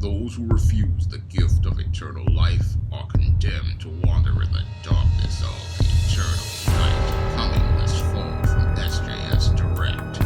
Those who refuse the gift of eternal life are condemned to wander in the darkness of eternal night. Coming this fall from SJS Direct.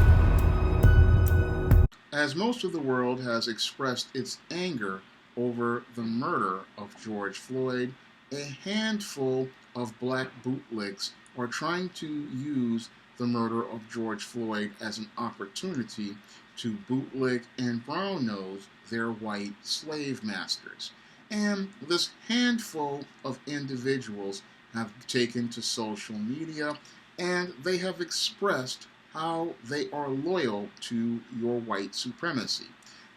As most of the world has expressed its anger over the murder of George Floyd, a handful of black bootlicks are trying to use the murder of George Floyd as an opportunity to bootlick and brown nose their white slave masters. And this handful of individuals have taken to social media and they have expressed how they are loyal to your white supremacy.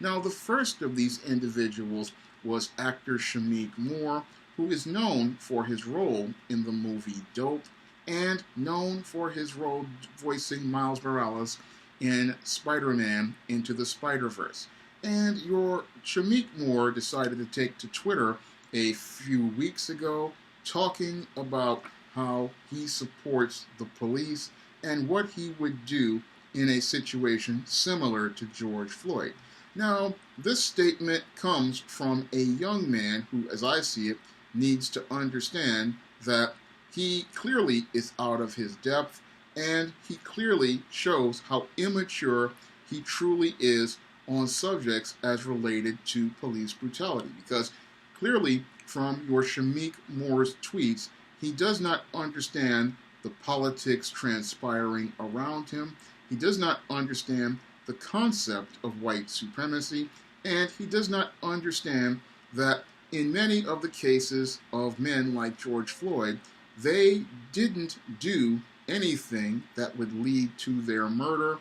Now, the first of these individuals was actor Shameik Moore, who is known for his role in the movie Dope and known for his role voicing Miles Morales in Spider-Man Into the Spider-Verse. And your Shameik Moore decided to take to Twitter a few weeks ago talking about how he supports the police and what he would do in a situation similar to George Floyd. Now, this statement comes from a young man who, as I see it, needs to understand that he clearly is out of his depth, and he clearly shows how immature he truly is on subjects as related to police brutality. Because clearly, from your Shameik Moore's tweets, he does not understand the politics transpiring around him. He does not understand the concept of white supremacy, and he does not understand that in many of the cases of men like George Floyd, they didn't do anything that would lead to their murder.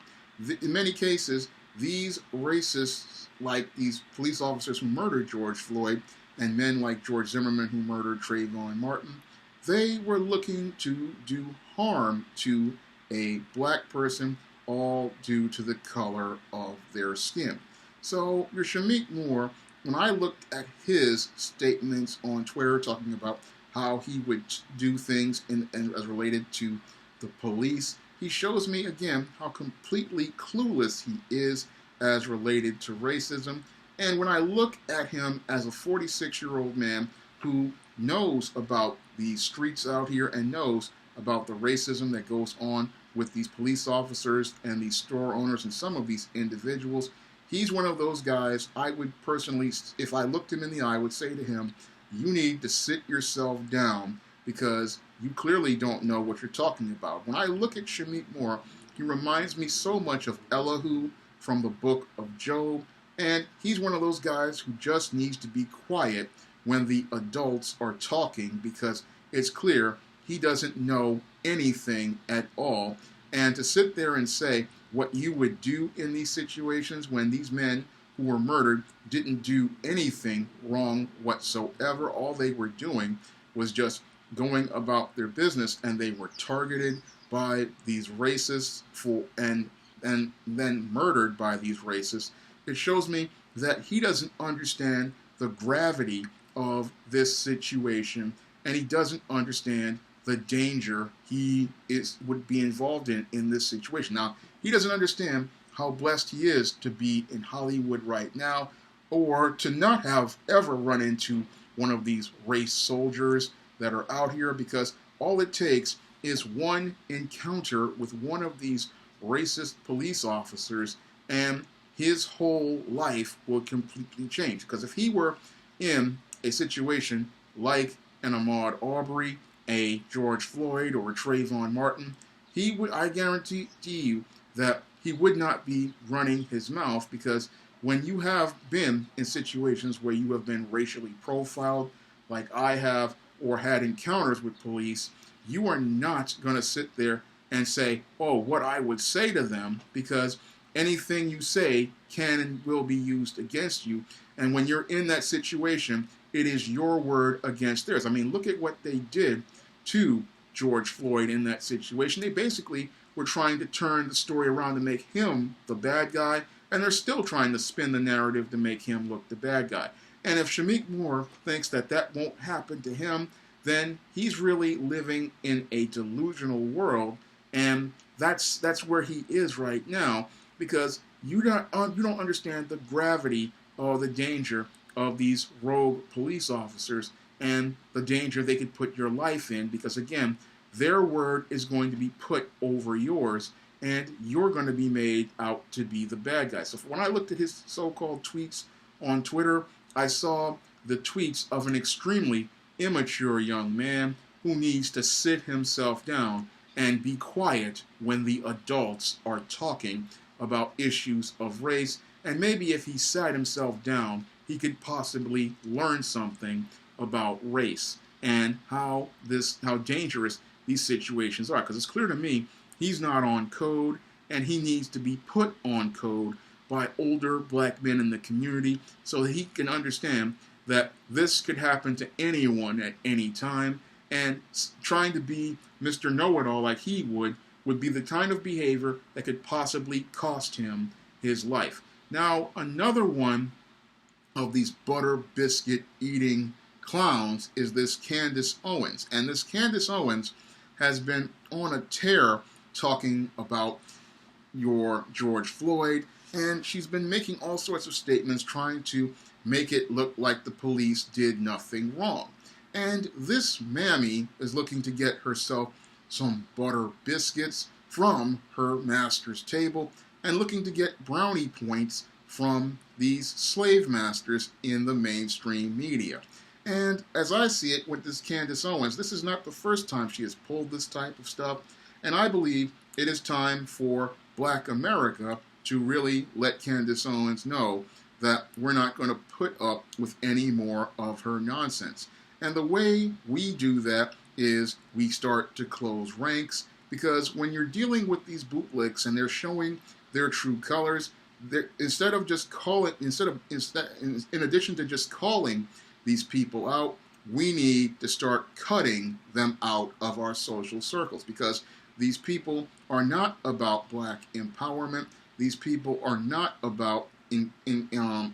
In many cases, these racists, like these police officers who murdered George Floyd, and men like George Zimmerman who murdered Trayvon Martin, they were looking to do harm to a black person, all due to the color of their skin. So your Shameik Moore, when I looked at his statements on Twitter talking about how he would do things as related to the police, he shows me again how completely clueless he is as related to racism. And when I look at him as a 46-year-old man who knows about the streets out here and knows about the racism that goes on with these police officers and these store owners and some of these individuals, he's one of those guys I would personally, if I looked him in the eye, I would say to him, you need to sit yourself down because you clearly don't know what you're talking about. When I look at Shameik Moore, he reminds me so much of Elihu from the book of Job, and he's one of those guys who just needs to be quiet when the adults are talking because it's clear he doesn't know anything at all. And to sit there and say what you would do in these situations when these men who were murdered didn't do anything wrong whatsoever, all they were doing was just going about their business, and they were targeted by these racists and then murdered by these racists. It shows me that he doesn't understand the gravity of this situation, and he doesn't understand the danger he would be involved in this situation. Now, he doesn't understand how blessed he is to be in Hollywood right now, or to not have ever run into one of these race soldiers that are out here, because all it takes is one encounter with one of these racist police officers and his whole life will completely change. Because if he were in a situation like an Ahmaud Arbery, a George Floyd, or a Trayvon Martin, he would, I guarantee you that he would not be running his mouth, because when you have been in situations where you have been racially profiled, like I have, or had encounters with police, you are not going to sit there and say, oh, what I would say to them, because anything you say can and will be used against you. And when you're in that situation, it is your word against theirs. I mean, look at what they did to George Floyd in that situation. They basically were trying to turn the story around to make him the bad guy, and they're still trying to spin the narrative to make him look the bad guy. And if Shameik Moore thinks that that won't happen to him, then he's really living in a delusional world, and that's where he is right now, because you don't understand the gravity or the danger of these rogue police officers and the danger they could put your life in, because again, their word is going to be put over yours, and you're going to be made out to be the bad guy. So when I looked at his so-called tweets on Twitter, I saw the tweets of an extremely immature young man who needs to sit himself down and be quiet when the adults are talking about issues of race. And maybe if he sat himself down, he could possibly learn something about race and how dangerous these situations are. Because it's clear to me he's not on code, and he needs to be put on code by older black men in the community so that he can understand that this could happen to anyone at any time, and trying to be Mr. Know-It-All like he would be the kind of behavior that could possibly cost him his life. Now, another one of these butter biscuit eating clowns is this Candace Owens. And this Candace Owens has been on a tear talking about your George Floyd, and she's been making all sorts of statements trying to make it look like the police did nothing wrong. And this mammy is looking to get herself some butter biscuits from her master's table and looking to get brownie points from these slave masters in the mainstream media. And as I see it with this Candace Owens, this is not the first time she has pulled this type of stuff, and I believe it is time for Black America to really let Candace Owens know that we're not going to put up with any more of her nonsense. And the way we do that is we start to close ranks, because when you're dealing with these bootlicks and they're showing their true colors, in addition to just calling these people out, we need to start cutting them out of our social circles, because these people are not about black empowerment. These people are not about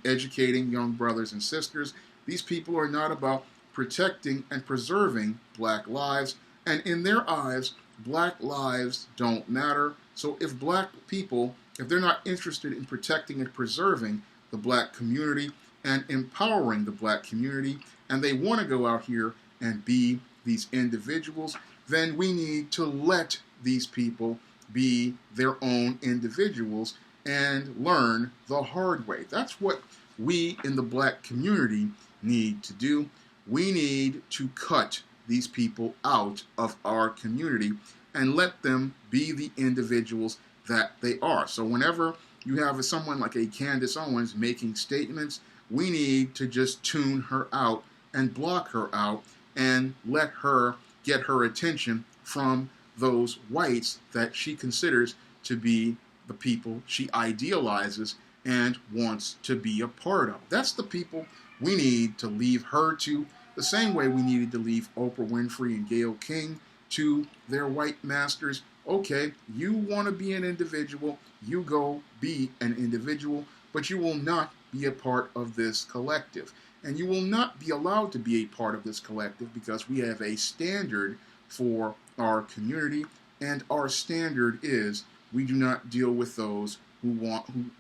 educating young brothers and sisters. These people are not about protecting and preserving black lives. And in their eyes, black lives don't matter. So if black people, if they're not interested in protecting and preserving the black community and empowering the black community, and they want to go out here and be these individuals, then we need to let these people be their own individuals and learn the hard way. That's what we in the black community need to do. We need to cut these people out of our community and let them be the individuals that they are. So whenever you have someone like a Candace Owens making statements, we need to just tune her out and block her out and let her get her attention from those whites that she considers to be the people she idealizes and wants to be a part of. That's the people we need to leave her to, the same way we needed to leave Oprah Winfrey and Gayle King to their white masters. Okay, you want to be an individual, you go be an individual, but you will not be a part of this collective. And you will not be allowed to be a part of this collective because we have a standard for our community, and our standard is we do not deal with those who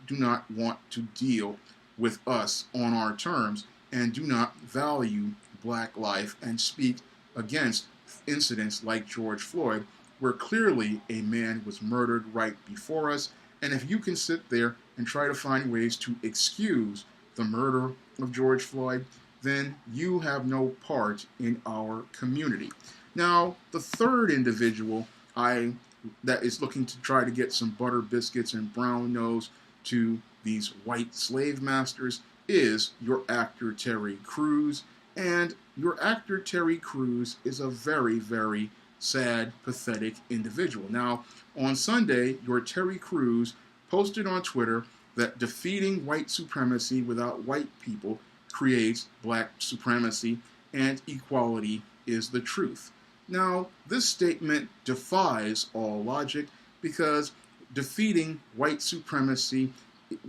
do not want to deal with us on our terms and do not value black life and speak against incidents like George Floyd, where clearly a man was murdered right before us. And if you can sit there and try to find ways to excuse the murder of George Floyd, then you have no part in our community. Now, the third individual that is looking to try to get some butter biscuits and brown nose to these white slave masters is your actor Terry Crews. And your actor Terry Crews is a very, very sad, pathetic individual. Now, on Sunday, your Terry Crews posted on Twitter that defeating white supremacy without white people creates black supremacy, and equality is the truth. Now, this statement defies all logic, because defeating white supremacy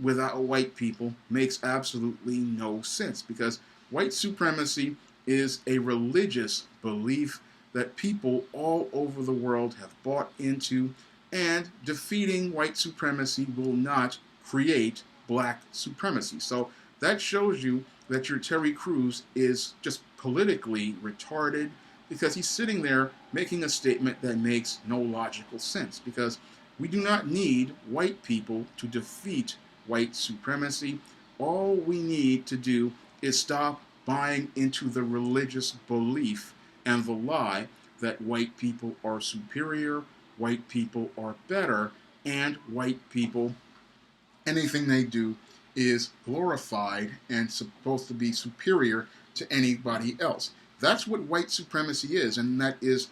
without white people makes absolutely no sense, because white supremacy is a religious belief that people all over the world have bought into, and defeating white supremacy will not create black supremacy. So that shows you that your Terry Crews is just politically retarded because he's sitting there making a statement that makes no logical sense. Because we do not need white people to defeat white supremacy. All we need to do is stop buying into the religious belief and the lie that white people are superior, white people are better, and white people, anything they do is glorified and supposed to be superior to anybody else. That's what white supremacy is, and that is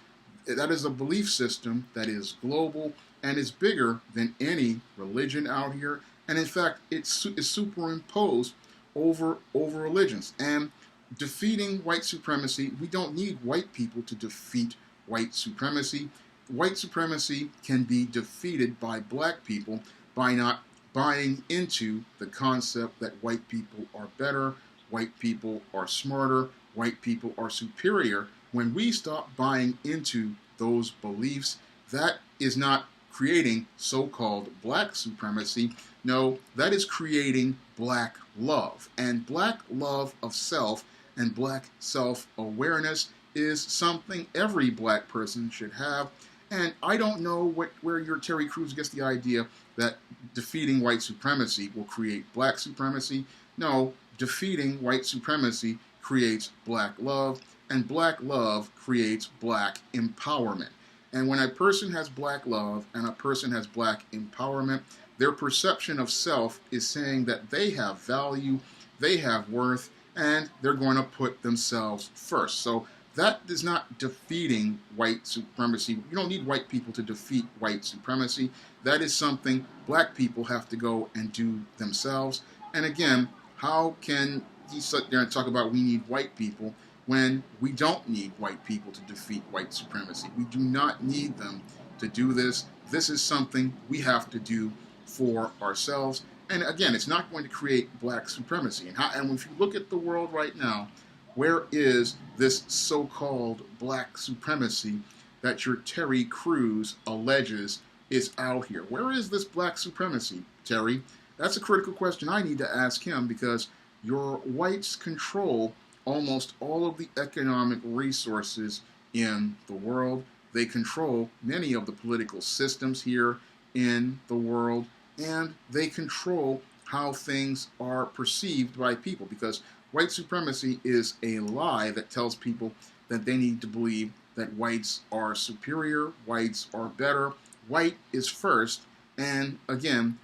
a belief system that is global and is bigger than any religion out here. And in fact, it's superimposed over religions. And defeating white supremacy, we don't need white people to defeat white supremacy. White supremacy can be defeated by black people by not buying into the concept that white people are better, white people are smarter, white people are superior. When we stop buying into those beliefs, that is not creating so-called black supremacy. No, that is creating black love. And black love of self and black self-awareness is something every black person should have. And I don't know where your Terry Crews gets the idea that defeating white supremacy will create black supremacy. No, defeating white supremacy creates black love, and black love creates black empowerment. And when a person has black love and a person has black empowerment, their perception of self is saying that they have value, they have worth, and they're going to put themselves first. So that is not defeating white supremacy. You don't need white people to defeat white supremacy. That is something black people have to go and do themselves. And again, how can he sit there and talk about we need white people when we don't need white people to defeat white supremacy? We do not need them to do this. This is something we have to do for ourselves. And again, it's not going to create black supremacy. And if you look at the world right now, where is this so-called black supremacy that your Terry Crews alleges is out here? Where is this black supremacy, Terry? That's a critical question I need to ask him, because your whites control almost all of the economic resources in the world. They control many of the political systems here in the world, and they control how things are perceived by people, because white supremacy is a lie that tells people that they need to believe that whites are superior, whites are better, white is first. And again,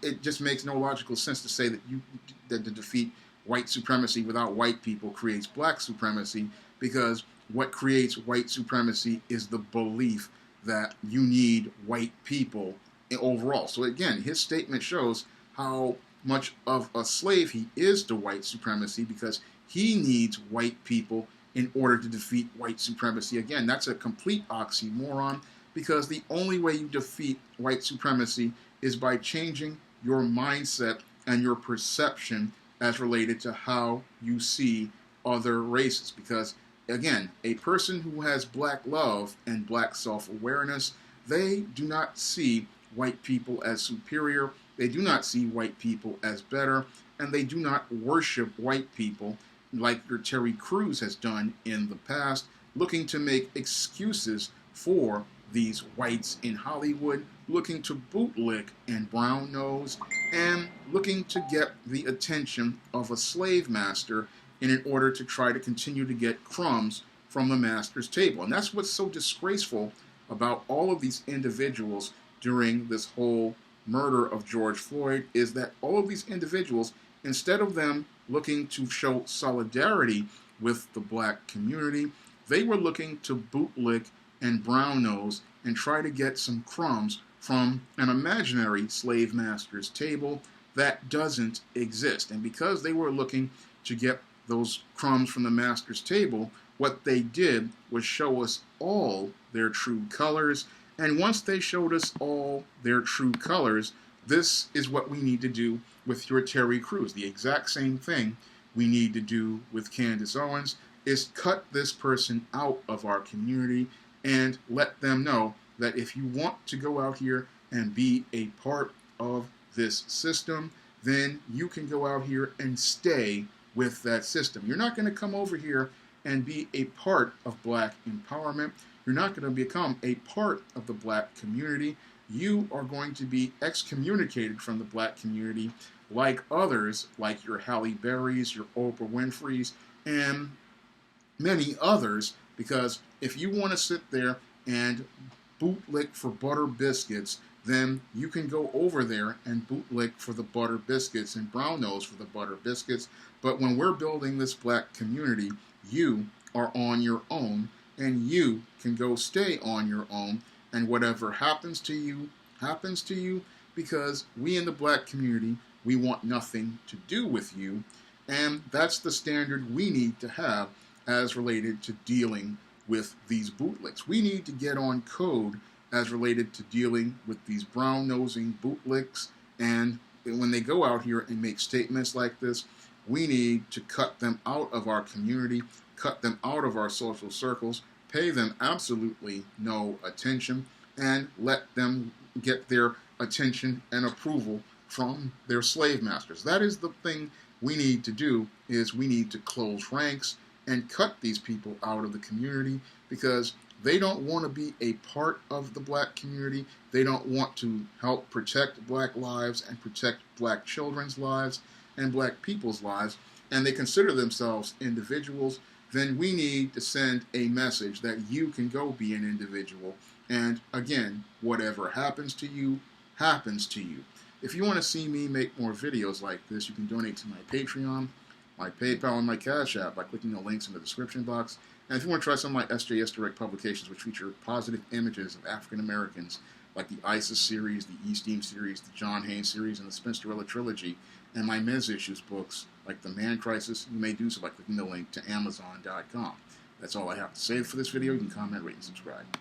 it just makes no logical sense to say that to defeat white supremacy without white people creates black supremacy, because what creates white supremacy is the belief that you need white people overall. So again, his statement shows how much of a slave he is to white supremacy, because he needs white people in order to defeat white supremacy. Again, that's a complete oxymoron, because the only way you defeat white supremacy is by changing your mindset and your perception as related to how you see other races. Because again, a person who has black love and black self-awareness, they do not see white people as superior, they do not see white people as better, and they do not worship white people like your Terry Crews has done in the past, looking to make excuses for these whites in Hollywood, looking to bootlick and brown nose, and looking to get the attention of a slave master in order to try to continue to get crumbs from the master's table. And that's what's so disgraceful about all of these individuals during this whole murder of George Floyd, is that all of these individuals, instead of them looking to show solidarity with the black community, they were looking to bootlick and brown nose and try to get some crumbs from an imaginary slave master's table that doesn't exist. And because they were looking to get those crumbs from the master's table, what they did was show us all their true colors. And once they showed us all their true colors, this is what we need to do with your Terry Crews. The exact same thing we need to do with Candace Owens is cut this person out of our community and let them know that if you want to go out here and be a part of this system, then you can go out here and stay with that system. You're not going to come over here and be a part of black empowerment. You're not going to become a part of the black community. You are going to be excommunicated from the black community like others, like your Halle Berrys, your Oprah Winfreys, and many others, because if you want to sit there and bootlick for butter biscuits, then you can go over there and bootlick for the butter biscuits and brown nose for the butter biscuits. But when we're building this black community, you are on your own, and you can go stay on your own, and whatever happens to you, because we in the black community, we want nothing to do with you, and that's the standard we need to have as related to dealing with these bootlicks. We need to get on code as related to dealing with these brown-nosing bootlicks, and when they go out here and make statements like this, we need to cut them out of our community, cut them out of our social circles, pay them absolutely no attention, and let them get their attention and approval from their slave masters. That is the thing we need to do, is we need to close ranks and cut these people out of the community, because they don't want to be a part of the black community. They don't want to help protect black lives and protect black children's lives and black people's lives, and they consider themselves individuals. Then we need to send a message that you can go be an individual, and again, whatever happens to you, happens to you. If you want to see me make more videos like this, you can donate to my Patreon, my PayPal, and my Cash App by clicking the links in the description box. And if you want to try some of my SJS Direct publications, which feature positive images of African Americans, like the ISIS series, the East Eam series, the John Haynes series, and the Spinsterella trilogy, and my men's issues books, like The Man Crisis, you may do so by clicking the link to Amazon.com. That's all I have to say for this video. You can comment, rate, and subscribe.